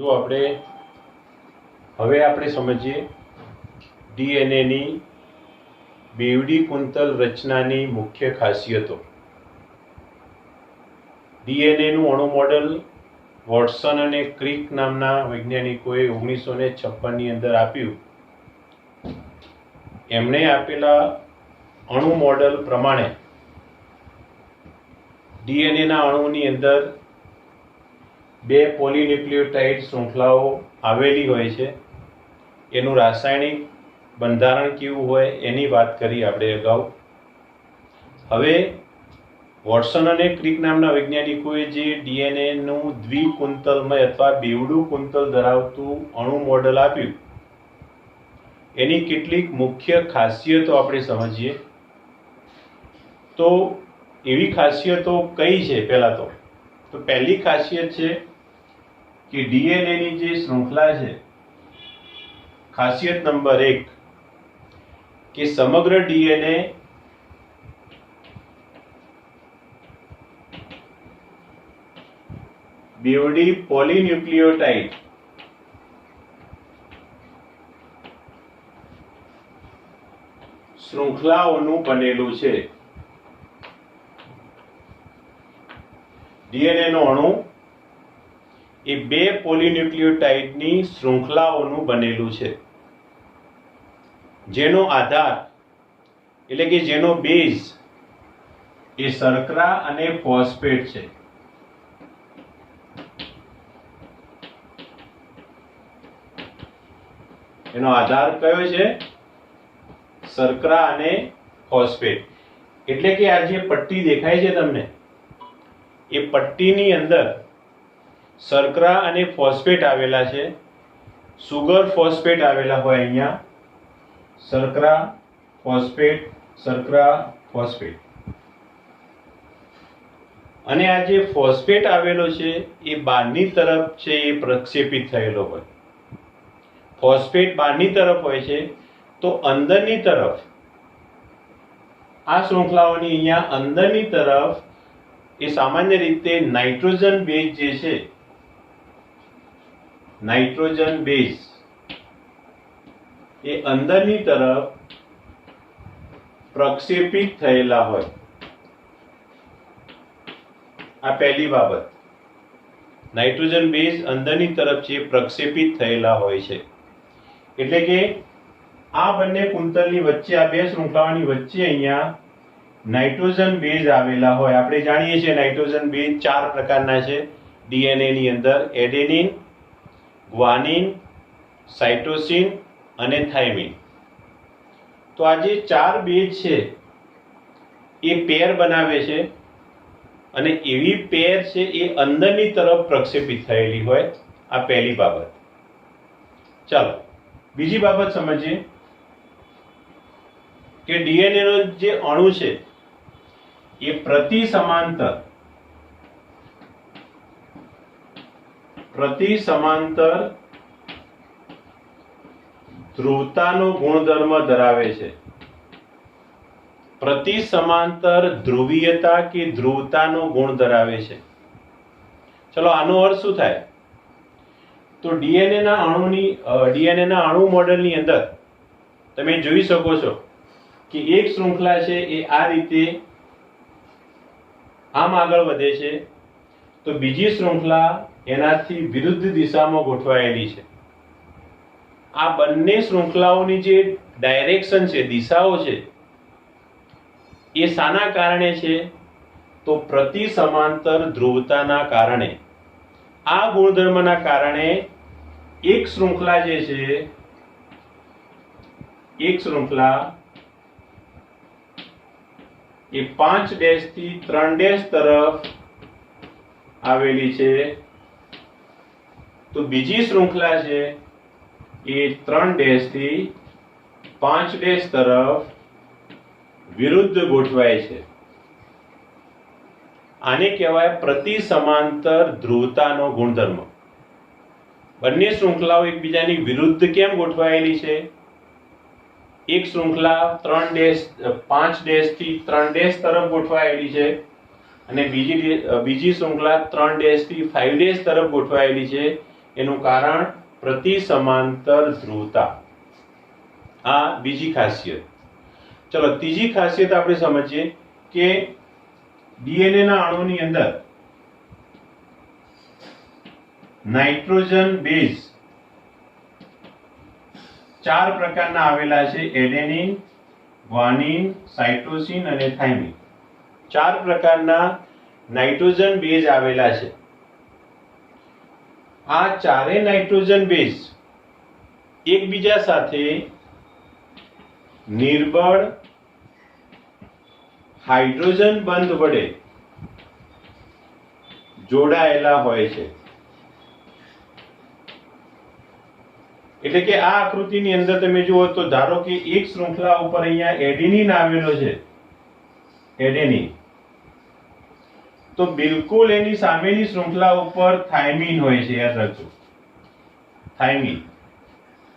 જો હવે આપણે સમજીએ ડીએનએની બેવડી કુંતલ રચનાની મુખ્ય ખાસિયતો. ડીએનએનું અણુ મોડેલ વોટસન અને ક્રિક નામના વૈજ્ઞાનિકોએ 1956 ની અંદર આપ્યું. એમણે આપેલા અણુ મોડેલ પ્રમાણે ડીએનએના અણુની અંદર 2 પોલીન્યુક્લિયોટાઇડ શૃંખલાઓ આવેલી હોય છે. એનું રાસાયણિક બંધારણ કેવું હોય એની વાત કરી આપણે અગાઉ. હવે વોટસન અને ક્રિક નામના વૈજ્ઞાનિકોએ જે ડીએનએનું દ્વિકુંતલમય અથવા બેવડું કુંતલ ધરાવતું અણુ મોડેલ આપ્યું એની કેટલીક મુખ્ય ખાસિયતો આપણે સમજીએ. તો એવી ખાસિયતો કઈ છે? પહેલી ખાસિયત છે કે ડીએનએની જે શૃંખલા છે, ખાસિયત નંબર 1 કે સમગ્ર ડીએનએ બેવડી પોલીન્યુક્લિયોટાઇડ શૃંખલાઓનું બનેલું છે. ડીએનએનો અણુ એ 2 પોલીન્યુક્લિયોટાઇડની શૃંખલાઓનું બનેલું છે, જેનો આધાર એટલે કે જેનો બેઝ એ શર્કરા અને ફોસ્ફેટ છે. એનો આધાર કયો છે? શર્કરા અને ફોસ્ફેટ. એટલે કે આ જે પટ્ટી દેખાય છે તમને, એ પટ્ટીની અંદર શર્કરા અને ફોસ્ફેટ આવેલા છે. સુગર ફોસ્ફેટ આવેલા હોય અહીંયા, શર્કરા ફોસ્ફેટ, શર્કરા ફોસ્ફેટ. અને આ જે ફોસ્ફેટ આવેલો છે એ બહારની તરફ છે એ પ્રક્ષેપિત થયેલો હોય. ફોસ્ફેટ બહારની તરફ હોય છે, તો અંદરની તરફ આ શૃંખલાઓની અહીંયા અંદરની તરફ એ સામાન્ય રીતે નાઇટ્રોજન બેઝ જે છે, નાઇટ્રોજન બેઝ એ અંદરની તરફ પ્રક્ષેપિત થયેલા હોય. આ પહેલી બાબત. નાઇટ્રોજન બેઝ અંદરની તરફ છે પ્રક્ષેપિત થયેલા હોય છે. એટલે કે આ બંને કુંતલની વચ્ચે, આ 2 શૃંખલાઓની વચ્ચે અહીંયા નાઇટ્રોજન બેઝ આવેલા હોય. આપણે જાણીએ છીએ નાઇટ્રોજન બેઝ 4 પ્રકારના છે ડીએનએ ની અંદર: એડેનિન, ગ્વાનિન, સાઇટોસિન અને થાઇમિન. તો આ જે 4 બેઝ છે એ પેર બનાવે છે, અને એવી પેર છે એ અંદરની તરફ પ્રક્ષેપિત થયેલી હોય. આ પહેલી બાબત. ચાલો બીજી બાબત સમજીએ કે ડીએનએ નો જે અણુ છે એ પ્રતિ સમાંતર ધ્રુવતાનો ગુણધર્મ ધરાવે છે. પ્રતિ સમાંતર ધ્રુવીયતા કે ધ્રુવતાનો ગુણ ધરાવે છે. ચલો આનો અર્થ શું થાય? તો ડીએનએના અણુ મોડેલની અંદર તમે જોઈ શકો છો કે એક શૃંખલા છે એ આ રીતે આમ આગળ વધે છે, તો બીજી શૃંખલા એનાથી વિરુદ્ધ દિશામાં ગોઠવાયેલી છે. આ બંને શૃંખલાઓની જે ડાયરેક્શન છે, દિશાઓ છે, એ શાના કારણે છે? તો પ્રતિ સમાંતર ધ્રુવતાના કારણે. આ ગુણધર્મના કારણે એક શૃંખલા જે છે, એક શૃંખલા એ 5' થી 3' તરફ આવેલી છે, તો બીજી શૃંખલા છે એ 3' થી 5' તરફ વિરુદ્ધ ગોઠવાય છે. આને કહેવાય પ્રતિ સમાંતર ધ્રુવતાનો ગુણધર્મ. બંને શૃંખલાઓ એકબીજાની વિરુદ્ધ કેમ ગોઠવાયેલી છે? એક શૃંખલા 5' થી 3' તરફ ગોઠવાયેલી છે, અને બીજી શૃંખલા 3' થી 5' તરફ ગોઠવાયેલી છે. એનું કારણ પ્રતિ સમાંતર ધ્રુવતા. આ બીજી ખાસિયત. ચલો ત્રીજી ખાસિયત આપણે સમજીએ કે ડીએનએ ના અણુની અંદર નાઇટ્રોજન બેઝ 4 પ્રકારના આવેલા છે: એડેનિન, ગ્વાનિન, સાઇટોસિન અને થાઇમિન. 4 પ્રકારના નાઇટ્રોજન બેઝ આવેલા છે. આ ચારે નાઇટ્રોજન બેઝ એકબીજા સાથે નિર્બળ હાઇડ્રોજન બંધ વડે જોડાયેલા હોય છે. એટલે કે આ આકૃતિની અંદર તમે જુઓ તો ધારો કે એક શૃંખલા ઉપર અહીંયા એડેનિન આવેલો છે, એડેનિન, તો બિલકુલ એની સામેની શૃંખલા ઉપર થાઇમિન હોય છે. યાદ રાખજો, થાઇમિન.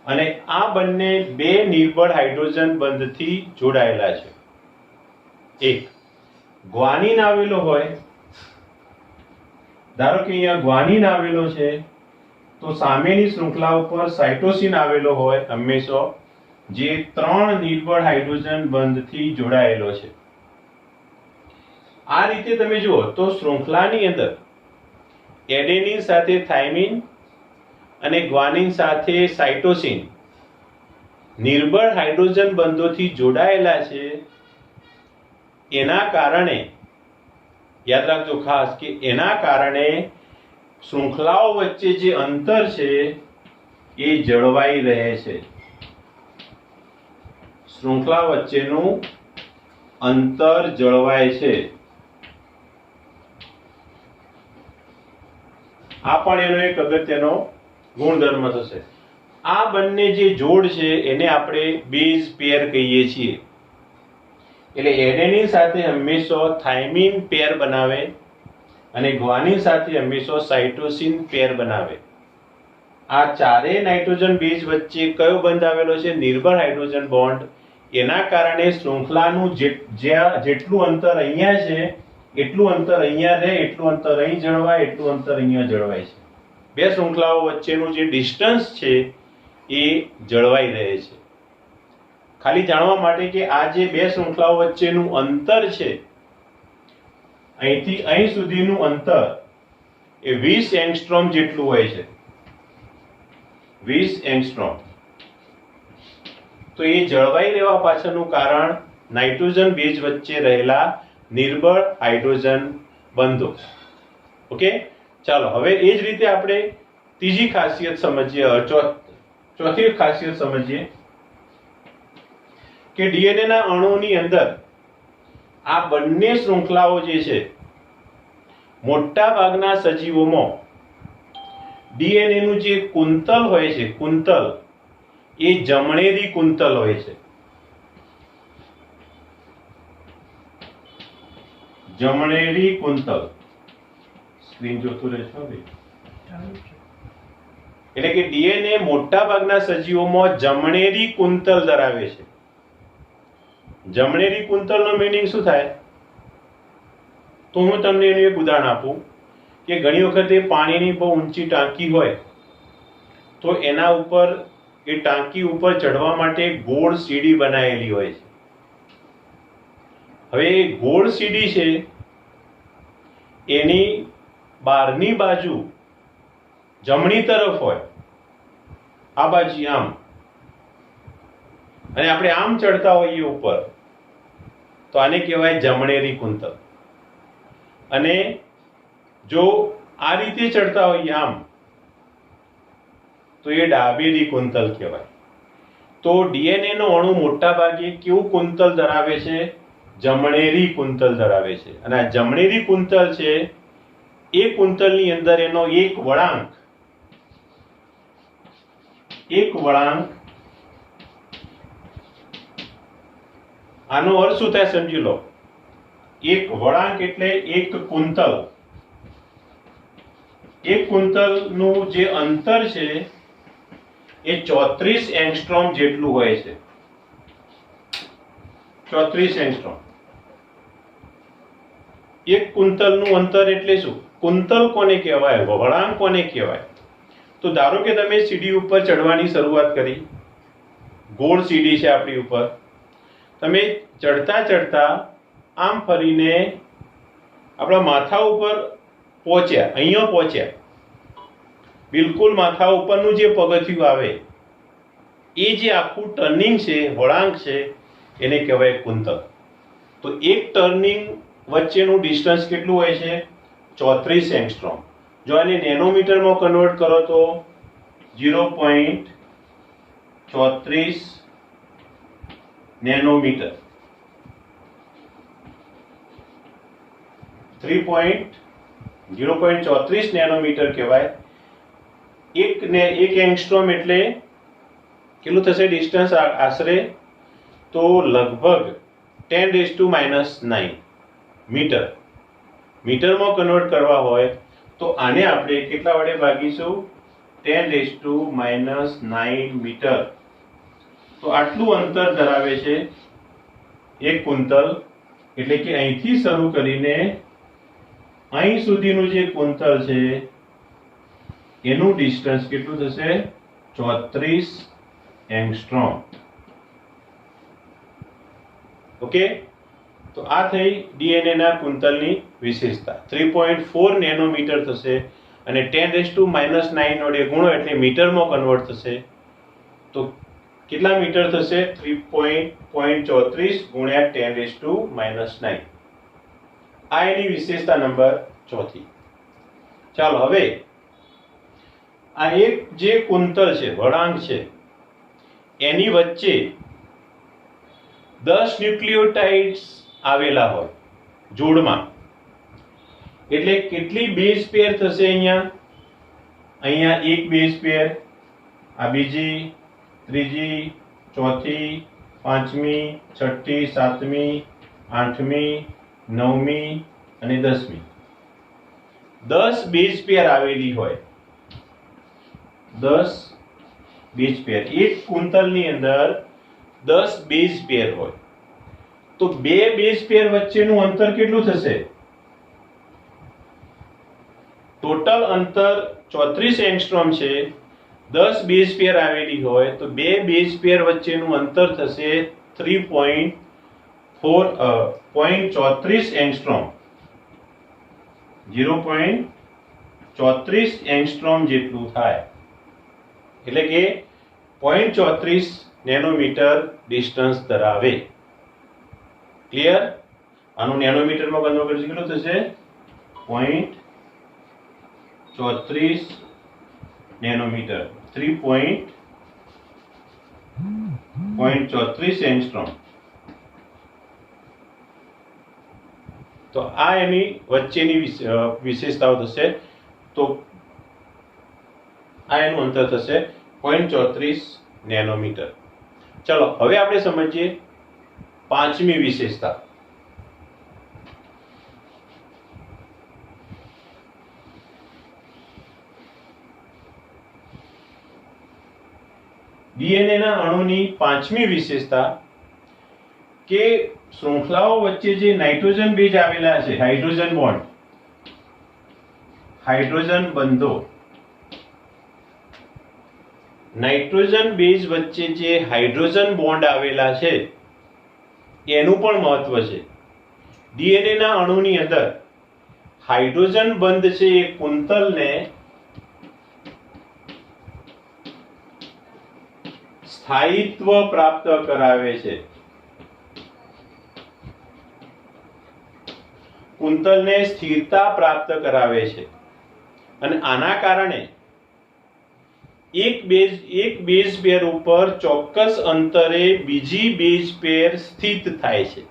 અને આ બંને બે નિર્બળ હાઇડ્રોજન બંધથી જોડાયેલા છે. એક ગ્વાનિન આવેલો હોય, ધારો કે અહીંયા ગ્વાનિન આવેલો છે, તો સામેની શૃંખલા ઉપર સાઇટોસિન આવેલો હોય હંમેશા, જે 3 નિર્બળ હાઇડ્રોજન બંધથી જોડાયેલો છે. આ રીતે તમે જુઓ તો શૃંખલાની અંદર એડેનિન સાથે થાઇમિન અને ગ્વાનિન સાથે સાઇટોસિન નિર્બળ હાઇડ્રોજન બંધોથી જોડાયેલા છે. એના કારણે યાદ રાખજો ખાસ કે એના કારણે શૃંખલાઓ વચ્ચે જે અંતર છે એ જળવાઈ રહે છે. શૃંખલા વચ્ચેનું અંતર જળવાય છે. આ પણ એનો એક અગત્યનો ગુણધર્મ થશે. આ બંને જે જોડ છે એને આપણે બેઝ પેર કહીએ છીએ. એટલે એડેનિન સાથે હંમેશા થાઇમિન પેર બનાવે અને ગ્વાનિન સાથે હંમેશા સાઇટોસિન પેર બનાવે. આ ચારેય નાઇટ્રોજન બેઝ વચ્ચે કયો બંધ આવેલો છે? નિર્બળ હાઇડ્રોજન બોન્ડ. એના કારણે શૃંખલાનું જેટલું અંતર અહીંયા છે એટલું અંતર અહીંયા રહે, એટલું અંતર અહીં જળવાય, એટલું અંતર અહીંયા જળવાય છે. બે શૃંખલાઓ વચ્ચેનું જે ડિસ્ટન્સ છે એ જળવાઈ રહે છે. ખાલી જાણવા માટે કે આ જે બે શૃંખલાઓ વચ્ચેનું અંતર છે, અહીંથી અહીં સુધીનું અંતર એ 20 એંગસ્ટ્રોમ જેટલું હોય છે. 20 એંગસ્ટ્રોમ. તો એ જળવાઈ રહેવા પાછળનું કારણ નાઇટ્રોજન બેઝ વચ્ચે રહેલા નિર્બળ હાઇડ્રોજન બંધો. ઓકે, ચાલો હવે એ જ રીતે આપણે ત્રીજી ખાસિયત સમજીએ, ચોથી ખાસિયત સમજીએ કે ડીએનએ ના અણુની અંદર આ બંને શૃંખલાઓ જે છે, મોટા ભાગના સજીવોમાં ડીએનએ નું જે કુંતલ હોય છે, કુંતલ, એ જમણેરી કુંતલ હોય છે. જમણેરી કુંતલ. સ્ક્રીન જોતું રહેશો ભાઈ. એટલે કે ડીએનએ મોટા ભાગના સજીવોમાં જમણેરી કુંતલ ધરાવે છે. જમણેરી કુંતલનો મીનિંગ શું થાય? તો હું તમને એનું એક ઉદાહરણ આપું કે ઘણી વખતે પાણીની બહુ ઊંચી ટાંકી હોય તો એના ઉપર, એ ટાંકી ઉપર ચડવા માટે ગોળ સીડી બનાવેલી હોય છે. હવે એ ગોળ સીડી છે એની બહારની બાજુ જમણી તરફ હોય, આ બાજુ આમ, અને આપણે આમ ચડતા હોઈએ ઉપર, તો આને કહેવાય જમણેરી કુંતલ. અને જો આ રીતે ચડતા હોઈએ આમ, તો એ ડાબેરી કુંતલ કહેવાય. તો ડીએનએ નો અણુ મોટા ભાગે કેવું કુંતલ ધરાવે છે? જમણેરી કુંતલ ધરાવે છે. અને આ જમણેરી કુંતલ છે એ કુંતલની અંદર એનો એક વળાંક આનો અર્થ શું થાય સમજી લો. એક વળાંક એટલે એક કુંતલ. એક કુંતલ નું જે અંતર છે એ 34 એંગસ્ટ્રોમ જેટલું હોય છે. 34 એંગસ્ટ્રોમ. એક કુંતલ નું અંતર એટલે શું? કુંતલ કોને કહેવાય? વળાંક કોને કહેવાય? તો ધારો કે તમે સીડી ઉપર ચડવાની શરૂઆત કરી, ગોળ સીડી છે આપણી ઉપર, તમે ચડતા ચડતા આમ ફરીને આપણા માથા ઉપર પહોંચ્યા, અહીંયા પહોંચ્યા, બિલકુલ માથા ઉપરનું જે પગથિયું આવે એ જે આખું ટર્નિંગ છે, વળાંક છે, એને કહેવાય કુંતલ. તો એક ટર્નિંગ વચ્ચેનું ડિસ્ટન્સ કેટલું હોય છે? 34 એંગસ્ટ્રોમ. જો આને નેનોમીટરમાં કન્વર્ટ કરો તો 0.34 નેનોમીટર, 0.34 નેનોમીટર કહેવાય. એક એંગસ્ટ્રોમ એટલે કેટલું થશે ડિસ્ટન્સ આશરે? તો લગભગ 10⁻⁹ મીટર. મીટરમાં કન્વર્ટ કરવા હોય તો આને આપણે કેટલા વડે ભાગીશું? 10⁻⁹ મીટર. તો આટલું અંતર ધરાવે છે એક કુંતલ. એટલે કે અહીંથી શરૂ કરીને અહીં સુધીનું જે કુંતલ છે એનું ડિસ્ટન્સ કેટલું થશે? 34 એંગસ્ટ્રોમ. ઓકે, તો આ થઈ ડીએનએ ના કુંતલની વિશેષતા. 3.4 નેનોમીટર થશે અને 10⁻⁹ વડે ગુણો એટલે મીટરમાં કન્વર્ટ થશે. તો કેટલા મીટર થશે? 3.34 ગુણ્યા 10⁻⁹. આ એની વિશેષતા નંબર 4. ચાલો હવે આ એક જે કુંતલ છે, વળાંક છે, એની વચ્ચે 10 ન્યુક્લિયોટાઇડ્સ આવેલા હોય જોડમાં. એટલે કેટલી બેઝ પેર થશે? અહીંયા એક બેઝ પેર, આ બીજી, ત્રીજી, ચોથી, પાંચમી, છઠ્ઠી, સાતમી, આઠમી, નવમી અને 10મી. 10 બેઝ પેર આવેલી હોય. 10 બેઝ પેર. એક કુંતલની અંદર 10 બેઝ પેર હોય તો બે બેઝ પેર વચ્ચેનું અંતર કેટલું થશે? ટોટલ અંતર 34 એંગસ્ટ્રોમ છે. 10 બેઝ પેર આવેલી હોય તો બે બેઝ પેર વચ્ચેનું અંતર થશે 0.34 એંગસ્ટ્રોમ. 0.34 એંગસ્ટ્રોમ જેટલું થાય. એટલે કે 0.34 નેનોમીટર ડિસ્ટન્સ ધરાવે. ક્લિયર? આનું નેનોમીટરમાં કન્વર્ટ કરીશું કેટલું થશે? 0.34 નેનોમીટર, 0.34 એંગસ્ટ્રોમ. તો આ એની વચ્ચેની વિશેષતાઓ થશે. તો આ એનું અંતર થશે 0.34 નેનોમીટર. ચલો હવે આપણે સમજીએ પાંચમી વિશેષતા. ડીએનએ ના અણુની પાંચમી વિશેષતા કે શૃંખલાઓ વચ્ચે જે નાઇટ્રોજન બેઝ આવેલા છે, હાઇડ્રોજન બોન્ડ, હાઇડ્રોજન બંધો, નાઇટ્રોજન બેઝ વચ્ચે જે હાઇડ્રોજન બોન્ડ આવેલા છે એનું પણ મહત્વ છે. ડીએનએ ના અણુની અંદર હાઇડ્રોજન બંધ છે એ કુંતલને સ્થાયિત્વ પ્રાપ્ત કરાવે છે. કુંતલને સ્થિરતા પ્રાપ્ત કરાવે છે અને આના કારણે એક બેઝ પેર ઉપર ચોક્કસ અંતરે બીજી બેઝ પેર સ્થિત થાય છે.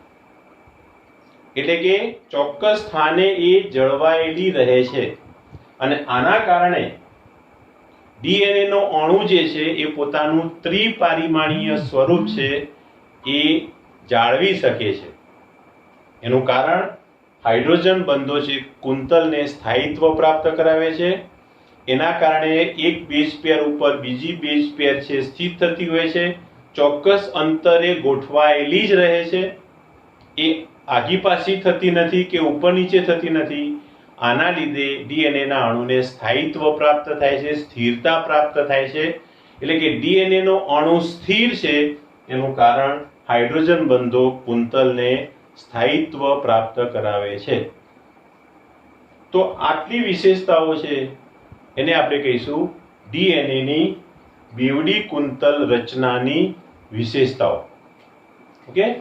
એટલે કે ચોક્કસ સ્થાને એ જળવાયેલી રહે છે અને આના કારણે ડીએનએ નો અણુ જે છે એ પોતાનું ત્રિપરિમાણીય સ્વરૂપ છે એ જાળવી શકે છે. એનું કારણ હાઇડ્રોજન બંધો છે કુંતલને સ્થાયિત્વ પ્રાપ્ત કરાવે છે. એના કારણે એક બેઝ પેર ઉપર બીજી બેઝ પેર છે સ્થિત થતી હોય છે, ચોક્કસ અંતરે ગોઠવાયેલી જ રહે છે. એ આગી પાછી થતી નથી કે ઉપર નીચે થતી નથી, આના લીધે ડીએનએ ના અણુને સ્થાયિત્વ પ્રાપ્ત થાય છે, સ્થિરતા પ્રાપ્ત થાય છે. એટલે કે ડીએનએ નો અણુ સ્થિર છે એનું કારણ હાઇડ્રોજન બંધો કુંતલને સ્થાયિત્વ પ્રાપ્ત કરાવે છે. તો આટલી વિશેષતાઓ છે એને આપણે કહીશું ડીએનએ ની બેવડી કુંતલ રચનાની વિશેષતાઓ. ઓકે.